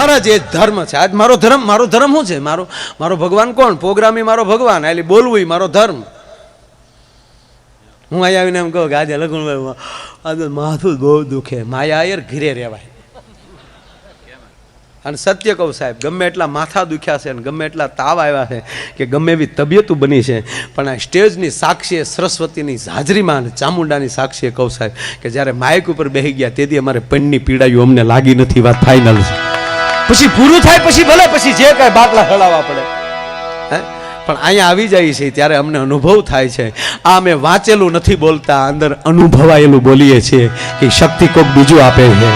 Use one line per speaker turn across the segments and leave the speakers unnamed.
ફરજ એ ધર્મ છે. આજ મારો ધર્મ શું છે? મારો ભગવાન કોણ? પ્રોગ્રામી મારો ભગવાન, એટલે બોલવું મારો ધર્મ. હું અહીંયા આવીને એમ કહું કે આજે લખનભાઈ આજે માથું બહુ દુખે, માયા યાર ઘીરે રહેવાય. અને સત્ય કહું સાહેબ, ગમે એટલા માથા દુખ્યા છે અને ગમે એટલા તાવ આવ્યા છે કે ગમે એવી તબિયતું બની છે, પણ આ સ્ટેજની સાક્ષીએ સરસ્વતીની હાજરીમાં અને ચામુંડાની સાક્ષીએ કહું સાહેબ કે જ્યારે માઇક ઉપર બેસી ગયા તેથી અમારે પણની પીડાયું અમને લાગી નથી. વાત ફાઇનલ છે. પછી પૂરું થાય પછી ભલે પછી જે કાંઈ બાટલા હળાવવા પડે, પણ અહીંયા આવી જાય છે ત્યારે અમને અનુભવ થાય છે. આ અમે વાંચેલું નથી બોલતા, અંદર અનુભવાયેલું બોલીએ છીએ કે શક્તિ કોક બીજું આપે છે.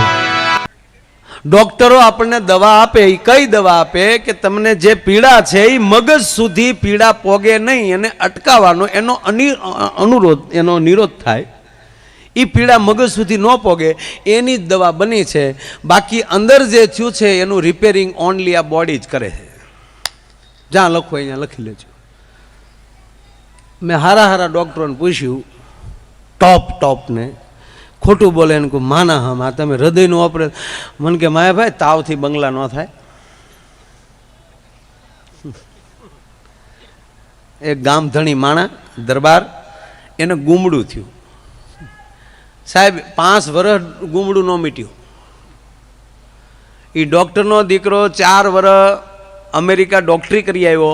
ડોક્ટરો આપણને દવા આપે, એ કઈ દવા આપે કે તમને જે પીડા છે એ મગજ સુધી પીડા પોગે નહીં, એને અટકાવવાનો એનો નિરોધ થાય. એ પીડા મગજ સુધી ન પોગે એની જ દવા બની છે. બાકી અંદર જે થયું છે એનું રિપેરિંગ ઓનલી આ બોડી જ કરે છે. જ્યાં લખો અહીંયા લખી લેજો. મેં હારા ડૉક્ટરોને પૂછ્યું, ટોપને, ખોટું બોલે એને કહું માના હમ આ તમે હૃદયનું ઓપરેશન. મને કે માયાભાઈ તાવથી બંગલા ન થાય. એક ગામધણી માણા દરબાર, એને ગુમડું થયું સાહેબ. 5 વર્ષ ગુમડું ન મીટ્યું. એ ડૉક્ટરનો દીકરો 4 વર્ષ અમેરિકા ડૉક્ટરી કરી આવ્યો.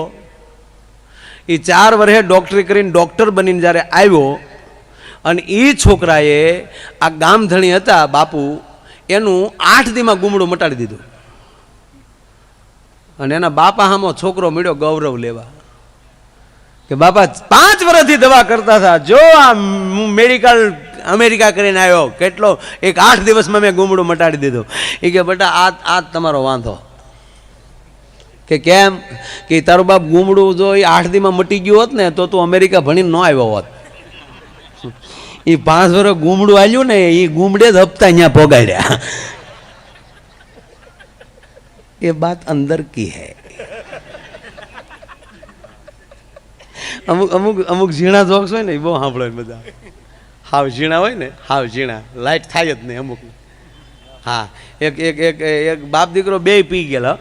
એ 4 વર્ષે ડૉક્ટરી કરીને ડૉક્ટર બનીને જ્યારે આવ્યો અને એ છોકરાએ આ ગામધણી હતા બાપુ, એનું 8 દીમાં ગુમડું મટાડી દીધું. અને એના બાપા સામો છોકરો મળ્યો ગૌરવ લેવા કે બાપા 5 વર્ષથી દવા કરતા હતા, જો આ મેડિકલ અમેરિકા કરીને આવ્યો, કેટલો એક 8 દિવસમાં મેં ગુમડું મટાડી દીધું. એ કે બેટા આ તમારો વાંધો. કે કેમ? કે તારો બાપ ગુમડું જો એ 8 દીમાં મટી ગયું હોત ને તો તું અમેરિકા ભણીને ન આવ્યો હોત. એ 5 વર્ષ ગુમડું આવ્યું ને એ ગુમડે જ હપ્તા અહીંયા પોગાડ્યા. એ બાત અંદર કી હૈ. અમુક ઝીણા જોક્સ હોય ને એ બહુ સાંભળો બધા. હાવ ઝીણા હોય ને, હાવ ઝીણા લાઈટ થાય જ નહીં અમુક. હા, એક બાપ દીકરો બે પી ગયેલા.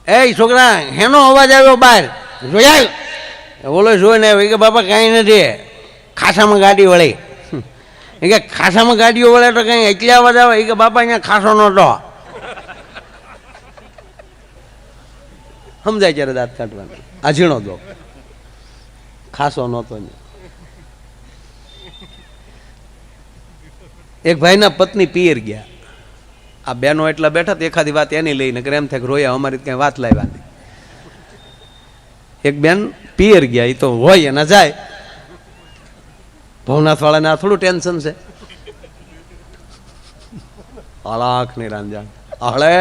એ છોકરા હેનો અવાજ આવ્યો બહાર જોયા? બોલો જોઈ ને કે બાપા કાંઈ નથી, ખાસામાં ગાડી વળી. એ કે ખાસામાં ગાડીઓ વળે તો કંઈ એટલી અવાજ આવે? એ કે બાપા અહીંયા ખાસો નહોતો. સમજાય ત્યારે દાંત કાઢવાનું. આ ઝીણો દો, ખાસો નહોતો. એક ભાઈના પત્ની પિયર ગયા. આ બેનો એટલા બેઠા તો એખાદી વાત એની લઈને એમ થાય કે રોયા અમારી કઈ વાત લાવ્યા નહીં. એક બેન પિયર ગયા, એ તો હોય એના જાય. ભવનાથ વાળાને આ થોડું ટેન્શન છે. અલાખ ની રાંજાણ હળે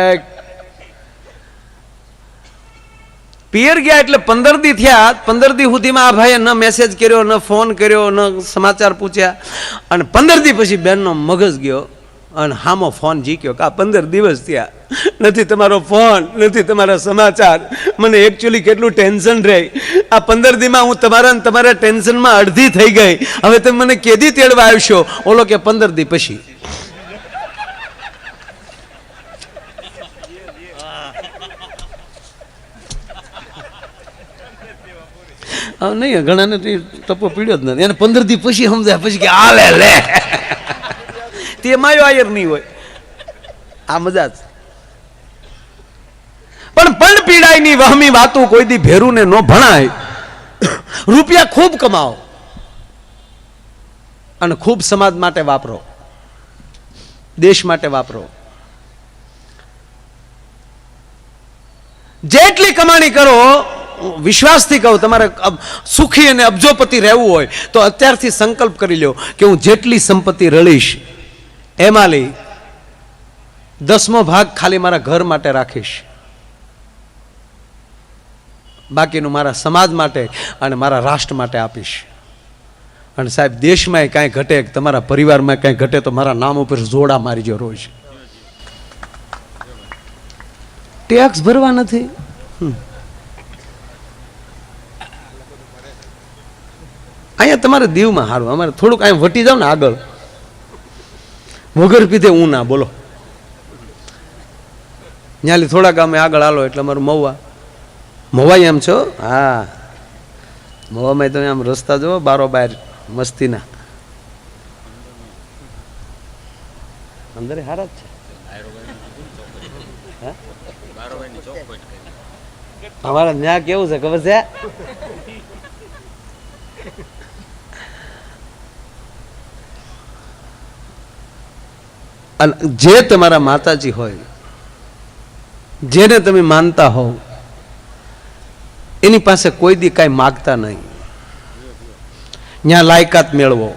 પિયર ગયા એટલે 15 દી થયા. 15 દી સુધીમાં આ ભાઈએ ન મેસેજ કર્યો, ન ફોન કર્યો, ન સમાચાર પૂછ્યા. અને 15 દી પછી બેનનો મગજ ગયો અને હામો ફોન જીક્યો કે આ 15 દિવસ થયા, નથી તમારો ફોન, નથી તમારા સમાચાર. મને એકચ્યુઅલી કેટલું ટેન્શન રહે. આ 15 દીમાં હું તમારા ટેન્શનમાં અડધી થઈ ગઈ. હવે તમે મને કેદી તેડવા આવશો? ઓલો કે 15 દી પછી. નહીં, ઘણાને ટપો પીડ્યો જ નથી. એને 15 દી પછી સમજાય પછી કે આ લે તે માયો આયર નહીં હોય. આ મજા જ. પણ પીડાય ની વહમી વાતું કોઈ દી ભેરું ને ન ભણાય. રૂપિયા ખૂબ કમાઓ અને ખૂબ સમાજ માટે વાપરો, દેશ માટે વાપરો. જેટલી કમાણી કરો, વિશ્વાસથી કહું, તમારે સુખી અને અબજોપતિ રહેવું હોય તો અત્યારથી સંકલ્પ કરી લો કે હું જેટલી સંપત્તિ રળીશ એમાં લઈ 10મો ભાગ ખાલી મારા ઘર માટે રાખીશ, બાકીનું મારા સમાજ માટે અને મારા રાષ્ટ્ર માટે આપીશ. અને સાહેબ દેશમાં કાંઈ ઘટે, તમારા પરિવારમાં કાંઈ ઘટે તો મારા નામ ઉપર જોડા મારીજો રોજ. ટેક્સ ભરવા નથી. અહીંયા તમારે દીવમાં સારું, અમારે થોડુંક અહીંયા વટી જાવ ને આગળ, વગર પીધે હું ના બોલો. ત્યાંથી થોડા ગામે આગળ હાલો એટલે અમારું મહુવા. મહુવા એમ છો? હા, મહુવામાં તમે આમ રસ્તા જુઓ બારોબાર મસ્તીના, અંદર હારા જ છે. અમારા ત્યાં કેવું છે ખબર છે? જે તમારા માતાજી હોય, જેને તમે માનતા હોવ, એની પાસે કોઈ દી કાંઈ માગતા નહીં. ત્યાં લાયકાત મેળવો.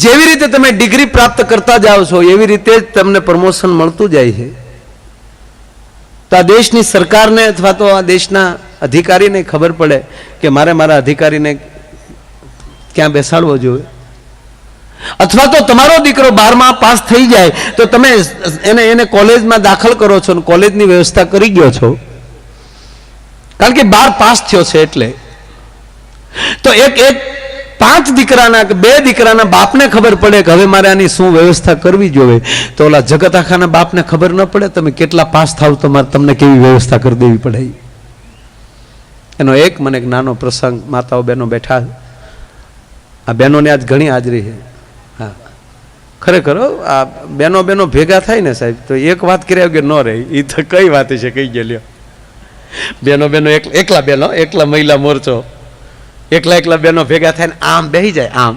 જેવી રીતે તમે ડિગ્રી પ્રાપ્ત કરતા જાઓ છો એવી રીતે જ તમને પ્રમોશન મળતું જાય છે. તો આ દેશની સરકારને અથવા તો આ દેશના અધિકારીને ખબર પડે કે મારે મારા અધિકારીને ક્યાં બેસાડવો જોઈએ. અથવા તો તમારો દીકરો 12મા પાસ થઈ જાય તો તમે એને કોલેજમાં દાખલ કરો છો, કોલેજની વ્યવસ્થા કરી ગયો છો, કારણ કે 12 પાસ થયો છે. એટલે તો એક 5 દીકરાના કે 2 દીકરાના બાપને ખબર પડે કે હવે મારે આની શું વ્યવસ્થા કરવી જોઈએ, તો ઓલા જગત આખાના બાપને ખબર ન પડે તમે કેટલા પાસ થાવ તો તમને કેવી વ્યવસ્થા કરી દેવી પડે. એનો મને એક નાનો પ્રસંગ, માતાઓ બહેનો બેઠા, આ બહેનોને આજ ઘણી હાજરી છે. હા, ખરેખર આ બહેનો ભેગા થાય ને સાહેબ તો એક વાત કર્યા વગર ન રહે. એ તો કઈ વાત છે કઈ ગયેલો. બહેનો એકલા મહિલા મોરચો, એકલા બહેનો ભેગા થાય ને આમ બેસી જાય આમ,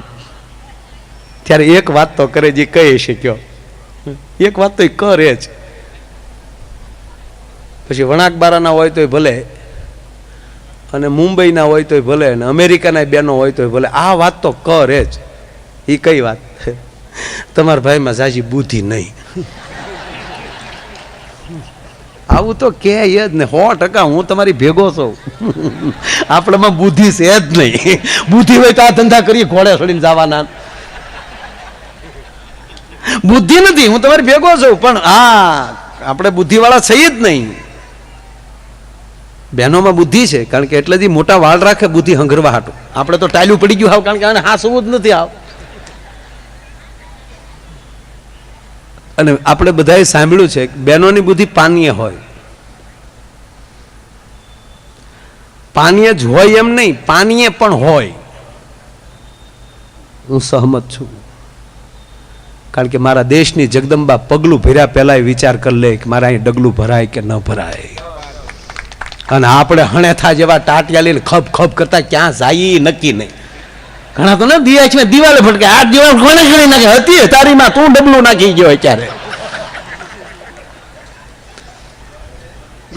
ત્યારે એક વાત તો કરે જે કહી છે કયો, એક વાત તો એ કરે જ. પછી વણાકબારાના હોય તોય ભલે, અને મુંબઈના હોય તોય ભલે, અને અમેરિકાના બહેનો હોય તોય ભલે, આ વાત તો કરે જ. એ કઈ વાત? તમારા ભાઈમાં જાજી બુદ્ધિ નહીં. આવું તો કે જ ને 100% હું તમારી ભેગો છું. આપણામાં બુદ્ધિ છે જ નહીં. બુદ્ધિ હોય તો આ ધંધા કરીએ ઘોડે ચડીને જવાના. બુદ્ધિ નથી, હું તમારી ભેગો છું, પણ આપણે બુદ્ધિવાળા છીએ જ નહીં. બહેનોમાં બુદ્ધિ છે, કારણ કે એટલે જ મોટા વાળ રાખે બુદ્ધિ હંગરવા હાટું. આપણે તો ટાયલું પડી ગયું હાવ, કારણ કે આને હાસવું જ નથી આવ. અને આપણે બધાએ સાંભળ્યું છે બહેનોની બુદ્ધિ પાનીય હોય. પાનીય જ હોય એમ નહીં, પાનીય પણ હોય. હું સહમત છું, કારણ કે મારા દેશની જગદંબા પગલું ભર્યા પહેલા વિચાર કરી લે કે મારા અહીં ડગલું ભરાય કે ન ભરાય. અને આપણે હણેથા જેવા ટાટિયા લઈને ખપ ખપ કરતા ક્યાં જાય નક્કી નહીં. ઘણા તો ને દિવાલે ફટકે આ દિવાલ કોને કરી નાખે હતી તારીમાં તું ડબલું નાખી ગયો અત્યારે.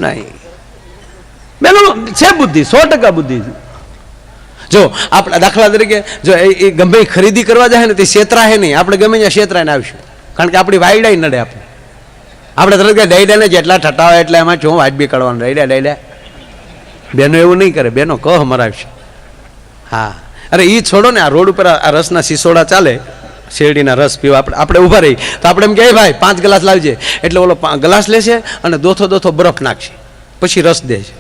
નહીં બેનો છે બુદ્ધિ, 100% બુદ્ધિ. જો આપણે દાખલા તરીકે જો એ ગમે ખરીદી કરવા જાય ને તે છેતરાય નહીં, આપણે ગમે ત્યાં છેતરાઈને આવીશું, કારણ કે આપણી વાયડા નડે. આપણે તરત કે ડાયડાને જેટલા ઠટાવે એટલે એમાં શું વાજબી કાઢવાનું. ડાયડા બેનો એવું નહીં કરે, બેનો કહ મરાવશે. હા, અરે એ છોડો ને, આ રોડ ઉપર આ રસના સિસોડા ચાલે, શેરડીના રસ પીવા આપણે ઊભા રહી તો આપણે એમ કહીએ ભાઈ 5 ગ્લાસ લાવજે, એટલે ઓલો ગ્લાસ લેશે અને દોથો બરફ નાખશે, પછી રસ દે છે.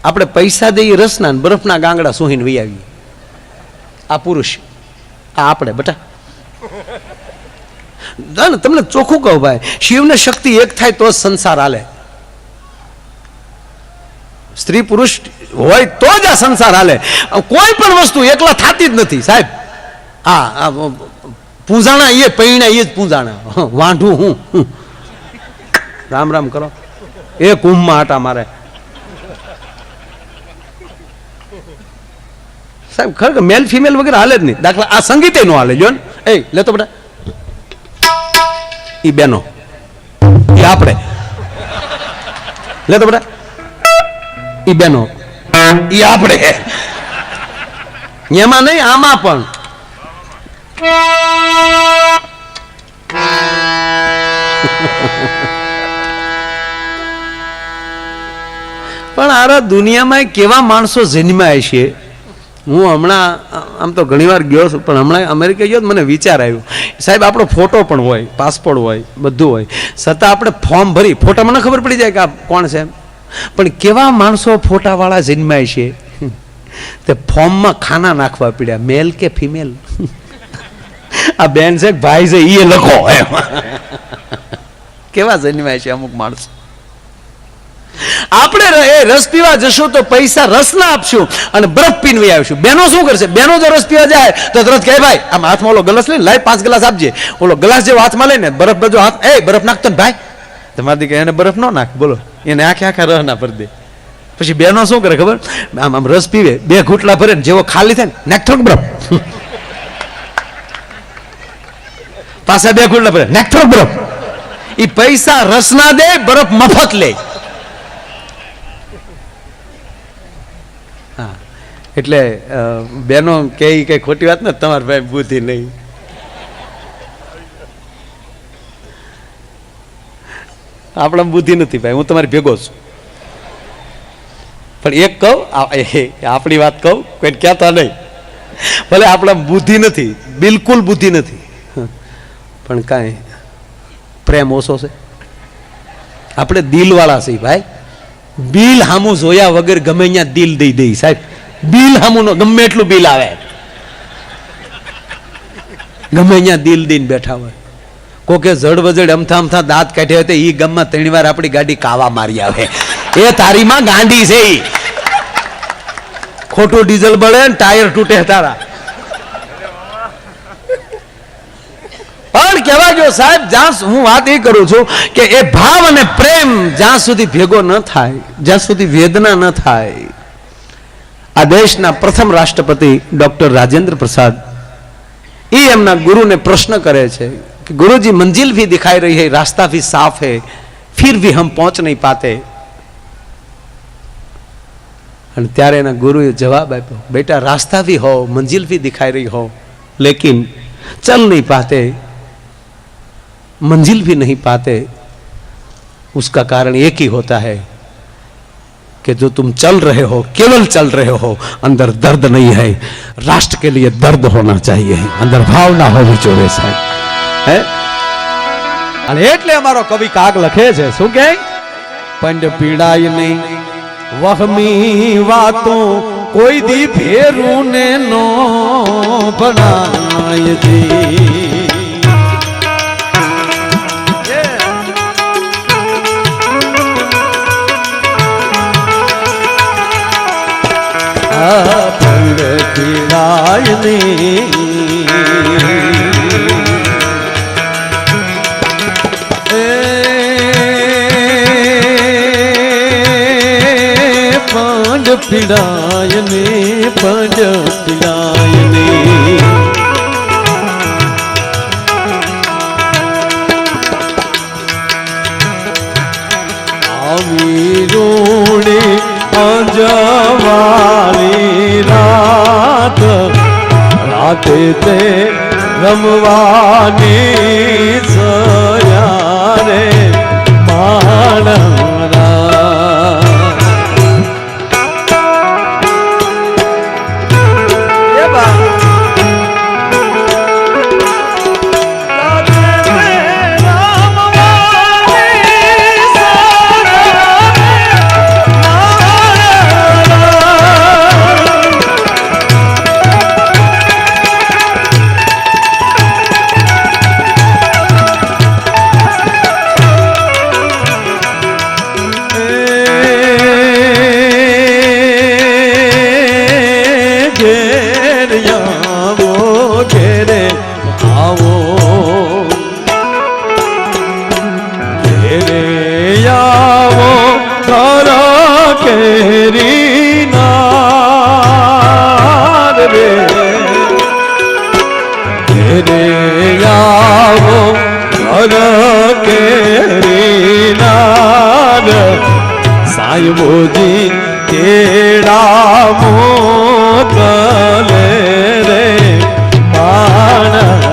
આપણે પૈસા દઈએ રસના ને બરફના ગાંગડા સૂહીને વહી આવીએ. આ પુરુષ, આ આપણે બટા. તમને ચોખ્ખું કહું ભાઈ, શિવને શક્તિ એક થાય તો જ સંસાર હાલે. સ્ત્રી પુરુષ હોય તો જ આ સંસાર હાલે. કોઈ પણ વસ્તુ એકલા થતી જ નથી સાહેબ. આ પૂંજાણા એ પૈણા એ જ પૂંજાણા, વાંઢું હું. રામ રામ કરો, એ કુંભમાં આટા મારે સાહેબ. ખરેખર મેલ ફિમેલ વગેરે હાલે જ નહીં. દાખલા આ સંગીતે નો હાલે. જો ને એ લેતો બેટા, ઈ બેનો, ઈ આપણે લેતો બેટા, ઈ બેનો, ઈ આપણે. એમાં નહીં, આમાં પણ. પણ આ દુનિયામાં કેવા માણસો જન્માય છે. હું હમણાં આમ તો ઘણી વાર ગયો છું, પણ હમણાં અમેરિકા ગયો મને વિચાર આવ્યો સાહેબ, આપણો ફોટો પણ હોય, પાસપોર્ટ હોય, બધું હોય, છતાં આપણે ફોર્મ ભરી ફોટા મને ખબર પડી જાય કે આ કોણ છે. પણ કેવા માણસો ફોટાવાળા જન્માય છે. તે ફોર્મમાં ખાના નાખવા પડ્યા, મેલ કે ફિમેલ. આ બેન છે ભાઈ છે એ લખો. કેવા જન્માય છે અમુક માણસો. આપણે રસ પીવા જશું તો પૈસા રસના આપશું અને બરફ પીને વહી આવીશું. બેનો શું કરશે? બેનો જો રસ પીવા જાય તો તરત કહે ભાઈ આમ હાથમાં ઓલો ગ્લાસ લઈને લાય 5 ગ્લાસ આપજે. ઓલો ગ્લાસ જેવો હાથમાં લઈને બરફ બધો હાથ એ બરફ નાખતો ને ભાઈ તમારી દીકરી એને બરફ ન નાખ બોલો એને આખા રહ ના ભરી દે. પછી બેનો શું કરે ખબર? આમ આમ રસ પીવે 2 ઘૂંટલા ભરે ને જેવો ખાલી થાય ને નાખ થોડુંક બરફ પાછા 2 ઘૂંટલા ભરે નાખ થોડુંક બરફ. એ પૈસા રસ ના દે બરફ મફત લે. હા એટલે બેનો કે કઈ ખોટી વાત ને તમારે ભાઈ બુદ્ધિ નહીં. આપણા બુદ્ધિ નથી ભાઈ, હું તમારી ભેગો છું. પણ એક કહું આપણી વાત કહું કોઈ કહેતા નહીં. ભલે આપણા બુદ્ધિ નથી, બિલકુલ બુદ્ધિ નથી, પણ કાંઈ પ્રેમ ઓછો છે. આપણે દિલવાળા છીએ ભાઈ. બિલ હામું જોયા વગર ગમે ત્યાં દિલ દઈ દઈ સાહેબ. બિલ હામું નો ગમે એટલું બિલ આવે ગમે ત્યાં દિલ દઈને બેઠા હોય. કોકે જડ વજડ અમથા અમથા દાંત કાઢ્યા હોય તો એ ગામમાં 3 વાર આપણી ગાડી કાવા મારી આવે. એ તારીમાં ગાંડી છે. ખોટું ડીઝલ બળે ને ટાયર તૂટે તારા. પણ કહેવા જો સાહેબ જ્યાં હું વાત એ કરું છું કે એ ભાવ અને પ્રેમ જ્યાં સુધી ભેગો ન થાય, જ્યાં સુધી વેદના ન થાય. આ દેશના પ્રથમ રાષ્ટ્રપતિ ડોક્ટર રાજેન્દ્ર પ્રસાદ એ એમના ગુરુને પ્રશ્ન કરે છે कि गुरुजी मंजिल भी दिखाई रही है, रास्ता भी साफ है, फिर भी हम पहुंच नहीं पाते. અને ત્યારે એના ગુરુએ જવાબ આપ્યો, બેટા रास्ता भी हो, मंजिल भी दिखाई रही हो, लेकिन चल नहीं पाते, मंजिल भी नहीं पाते. उसका कारण एक ही होता है कि जो तुम चल रहे हो, केवल चल रहे हो, अंदर दर्द नहीं है. राष्ट्र के लिए दर्द होना चाहिए, अंदर भावना होनी चाहिए साहब. હે અને એટલે અમારો કવિ કાગ લખે છે શું કે પંડ પીડાય નહીં વહમી વાતો કોઈ દી ભેરું ને નો બનાય જી. પંડ પીડાય નહીં પીડાય ને પંજ પીડાય ને આવી રોડે અંજવારી રાત રાતે તે રમવાની સયા રે માણરા. સાહેબોજી કેડા મોકલે રે પાણરા.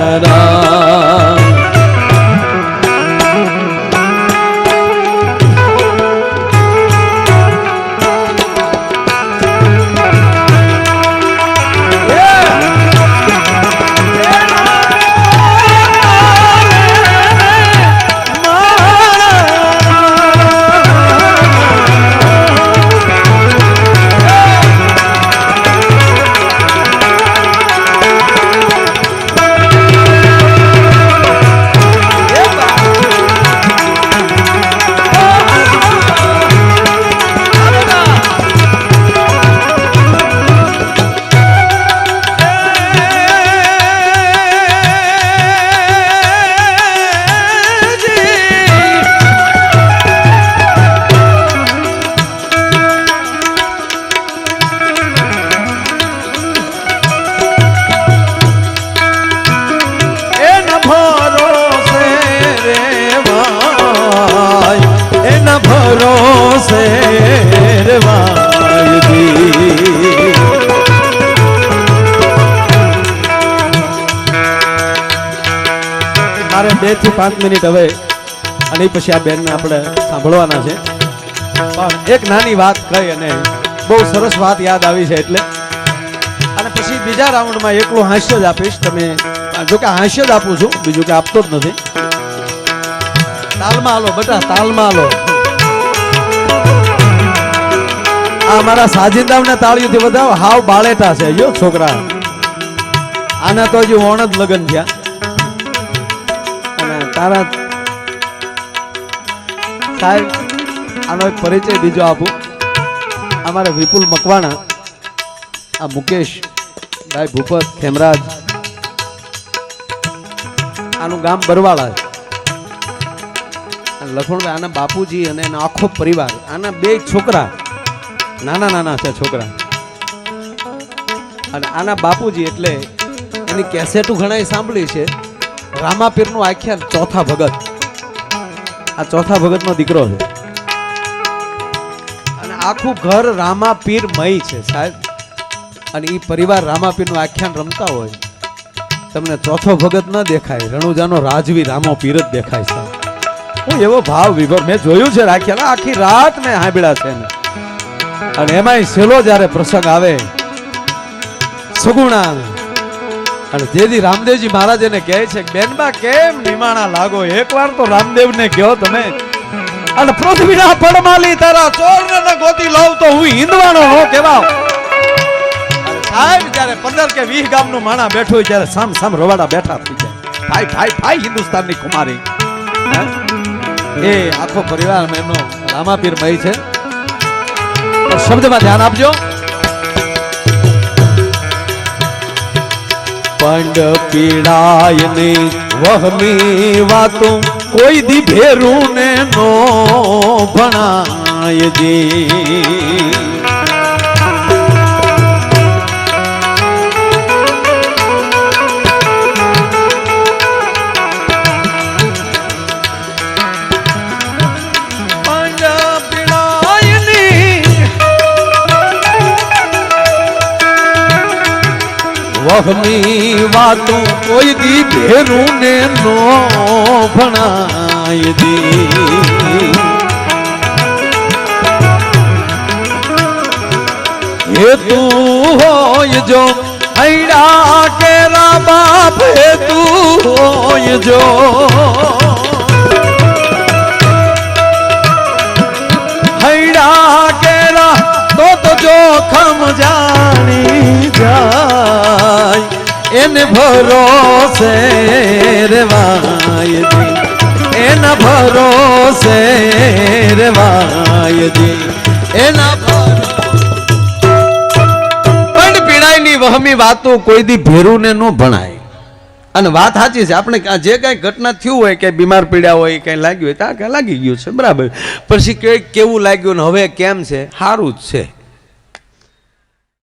ભરોસે રેવાયજી. મારે 2 થી 5 મિનિટ હવે અને પછી આ બેનને આપણે સાંભળવાના છે, પણ એક નાની વાત કહી અને બહુ સરસ વાત યાદ આવી છે એટલે, અને પછી બીજા રાઉન્ડમાં એકલું હાસ્ય જ આપીશ. તમે જો કે હાસ્ય જ આપું છું, બીજું કે આપતો જ નથી. તાલમાં હાલો બેટા, તાલમાં હાલો. આ મારા સાજિંદાવને તાળીઓથી વધાવો. હાવ બાળેટા છે જો છોકરા, આના તો હજુ ઓણ જ લગ્ન થયા. અને તારા સાહેબ આનો એક પરિચય બીજો આપું. અમારે વિપુલ મકવાણા, આ મુકેશ ભાઈ ભૂપત ખેમરાજ, આનું ગામ બરવાળા છે. લખણભાઈ આના બાપુજી અને એનો આખો પરિવાર, આના 2 છોકરા નાના નાના છે છોકરા, અને આના બાપુજી એટલે એની કેસેટો ઘણા સાંભળી છે. રામાપીરનું આખ્યાન ચોથા ભગત, આ ચોથા ભગતનો દીકરો છે. અને આખું ઘર રામાપીરમય છે સાહેબ. અને એ પરિવાર રામાપીરનું આખ્યાન રમતા હોય, તમને ચોથો ભગત ન દેખાય, રણુજાનો રાજવી રામો પીર જ દેખાય સાહેબ. હું એવો ભાવ વિભોર મેં જોયું છે રાખ્યા, આખી રાત મેં સાંભળ્યા છે. અને એમાંય છેલ્લો જ્યારે પ્રસંગ આવે સગુણા, અને જેથી રામદેવજી મહારાજ એને કહે છે કે બેનબા કેમ નિમાણા લાગો, એકવાર તો રામદેવને કહો તમે, અને પૃથ્વીના પડમાલી તારા ચોરને ન ગોતી લાવ તો હું હિંદવાનો હો કેવા. સાહેબ જ્યારે 15 કે 20 ગામનું માણા બેઠું હોય ત્યારે સામ સામ રવાડા બેઠા થઈ જાય. ભાઈ ભાઈ ભાઈ હિન્દુસ્તાનની કુમારી, એ આખો પરિવાર એમનો રામાપીરમય છે. શબ્દમાં ધ્યાન આપજો. પંડ પીડાય ને વહમી વાતો કોઈ દી ભેરું ને નો ભણાય જી. વહમી વાતું કોઈ દી ભેરું ને નો ભણાય દી. હે તું હોય જો હૈડા કેરા બાપ, હે તું હોય જો હૈડા કેરા તો જોખમ જાણી જાય, એને ભરોસે રેવાયજી, એના ભરોસે રેવાયજી, એના પણ પીડાયની વહમી વાતો કોઈ દી ભેરું ને નો ભણાય. અને વાત સાચી છે. આપણે જે કઈ ઘટના થયું હોય કે બીમાર પીડ્યા હોય, કઈ લાગ્યું હોય તો લાગી ગયું છે બરાબર, પછી કેવું લાગ્યું ને હવે કેમ છે, સારું જ છે.